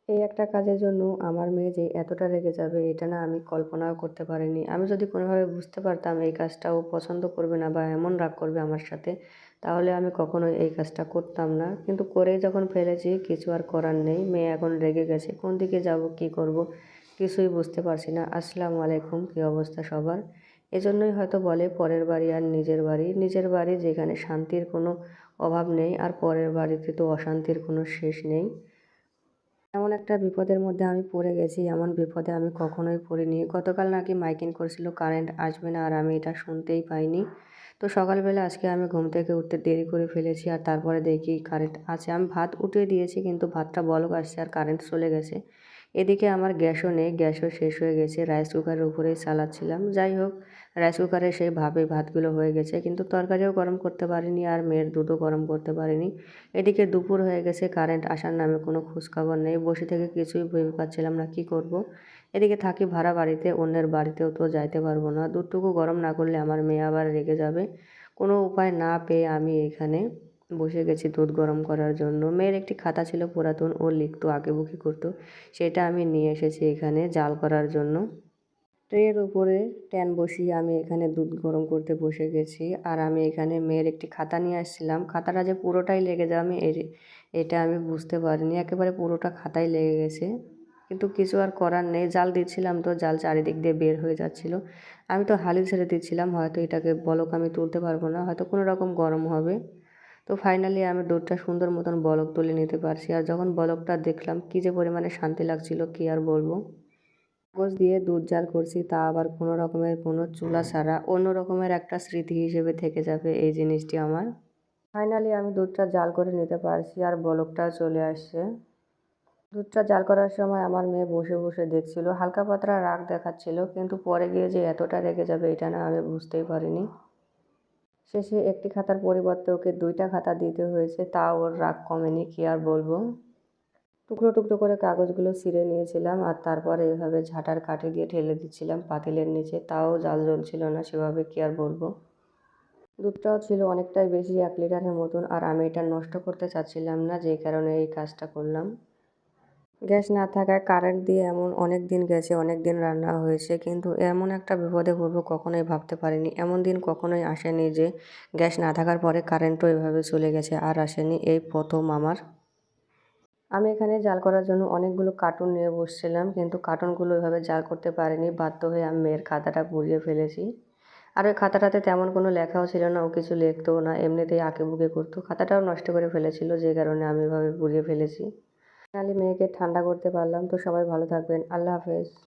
এই একটা কাজের জন্য আমার মেয়ে যে এতটা রেগে যাবে এটা না আমি কল্পনাও করতে পারিনি। আমি যদি কোনোভাবে বুঝতে পারতাম এই কাজটা ও পছন্দ করবে না বা এমন রাগ করবে আমার সাথে, তাহলে আমি কখনোই এই কাজটা করতাম না। কিন্তু করেই যখন ফেলেছি কিছু আর করার নেই। মেয়ে এখন রেগে গেছে। কোন দিকে যাব, কী করব কিছুই বুঝতে পারছি না। আসসালামু আলাইকুম, কী অবস্থা সবার? এজন্যই হয়তো বলে পরের বাড়ি আর নিজের বাড়ি। নিজের বাড়ি যেখানে শান্তির কোনো অভাব নেই, আর পরের বাড়িতে তো অশান্তির কোনো শেষ নেই। এমন একটা বিপদের মধ্যে আমি পড়ে গেছি, এমন বিপদে আমি কখনোই পড়িনি। গতকাল নাকি মাইকিং করছিল কারেন্ট আসবে না, আর আমি এটা শুনতেই পাইনি। তো সকালবেলা আজকে আমি ঘুম থেকে উঠতে দেরি করে ফেলেছি, আর তারপরে দেখি কারেন্ট আছে। আমি ভাত উঠিয়ে দিয়েছি কিন্তু ভাতটা বলক আসছে আর কারেন্ট চলে গেছে। এদিকে আমার গ্যাসও নেই, গ্যাসও শেষ হয়ে গেছে। রাইস কুকারের উপরেই চালাচ্ছিলাম। যাই হোক, রাইস কুকারে সেই ভাতগুলো হয়ে গেছে, কিন্তু তরকারিও গরম করতে পারিনি আর মেয়ের দুধও গরম করতে পারিনি। এদিকে দুপুর হয়ে গেছে, কারেন্ট আসার নামে কোনো খোঁজখবর নেই। বসে থেকে কিছুই ভেবে পাচ্ছিলাম না কী করব। এদিকে থাকি ভাড়া বাড়িতে, অন্যের বাড়িতেও তো যাইতে পারবো না। দুধটুকু গরম না করলে আমার মেয়ে আবার রেগে যাবে। কোনো উপায় না পেয়ে আমি এখানে বসে গেছি দুধ গরম করার জন্য। মেয়ের একটি খাতা ছিল পুরাতন, ও লিখতো, আঁকিবুকি করতো। সেটা আমি নিয়ে এসেছি এখানে জাল করার জন্য। ট্রের উপরে ট্যান বসিয়ে আমি এখানে দুধ গরম করতে বসে গেছি। আর আমি এখানে মেয়ের একটি খাতা নিয়ে আসছিলাম। খাতাটা যে পুরোটাই লেগে যাবে এটা আমি বুঝতে পারিনি। একেবারে পুরোটা খাতাই লেগে গেছে, কিন্তু কিছু আর করার নেই। জাল দিচ্ছিলাম তো জাল চারিদিক দিয়ে বের হয়ে যাচ্ছিল। আমি তো হালই ছেড়ে দিচ্ছিলাম, হয়তো এটাকে বলক আমি তুলতে পারবো না, হয়তো কোনো রকম গরম হবে। তো ফাইনালি আমি দুধটা সুন্দর মতন বলক তুলে নিতে পারছি। আর যখন বলকটা দেখলাম কী যে পরিমাণে শান্তি লাগছিল কী আর বলবো। কাগজ দিয়ে দুধ জাল করছি, তা আবার কোনো রকমের কোনো চুলা ছাড়া, অন্য রকমের একটা স্মৃতি হিসেবে থেকে যাবে এই জিনিসটি আমার। ফাইনালি আমি দুধটা জাল করে নিতে পারছি আর বলকটাও চলে আসছে। দুধটা জাল করার সময় আমার মেয়ে বসে বসে দেখছিল, হালকা পাতলা রাগ দেখাচ্ছিল, কিন্তু পরে গিয়ে যে এতটা রেগে যাবে এটা না আমি বুঝতেই পারিনি। শেষে একটি খাতার পরিবর্তে ওকে দুইটা খাতা দিতে হয়েছে, তাও ওর রাগ কমেনি, কী আর বলবো। টুকরো টুকরো করে কাগজগুলো ছিঁড়ে নিয়েছিলাম, আর তারপরে এভাবে ঝাঁটার কাঠি দিয়ে ঢেলে দিচ্ছিলাম পাতিলের নিচে, তাও জাল জ্বলছিল না সেভাবে, কী আর বলবো। দুধটাও ছিল অনেকটাই বেশি, 1 লিটারের মতন, আর আমি এটা নষ্ট করতে চাচ্ছিলাম না, যেই কারণে এই কাজটা করলাম। গ্যাস না থাকায় কারেন্ট দিয়ে এমন অনেক দিন গেছে, অনেক দিন রান্না হয়েছে, কিন্তু এমন একটা বিপদে পড়বো কখনোই ভাবতে পারিনি। এমন দিন কখনোই আসেনি যে গ্যাস না থাকার পরে কারেন্টও এভাবে চলে গেছে, আর আসেনি, এই প্রথম আমার। আমি এখানে জাল করার জন্য অনেকগুলো কার্টুন নিয়ে বসছিলাম, কিন্তু কার্টুনগুলো এভাবে জাল করতে পারিনি। বাধ্য হয়ে আমি মেয়ের খাতাটা পুড়িয়ে ফেলেছি। আর ওই খাতাটাতে তেমন কোনো লেখাও ছিল না, ও কিছু লিখতও না, এমনিতেই আঁকিবুকি করতো। খাতাটাও নষ্ট করে ফেলেছিল, যে কারণে আমি এভাবে পুড়িয়ে ফেলেছি। ফাইনালি মেয়েকে ঠান্ডা করতে পারলাম। তো সবাই ভালো থাকবেন, আল্লাহ হাফেজ।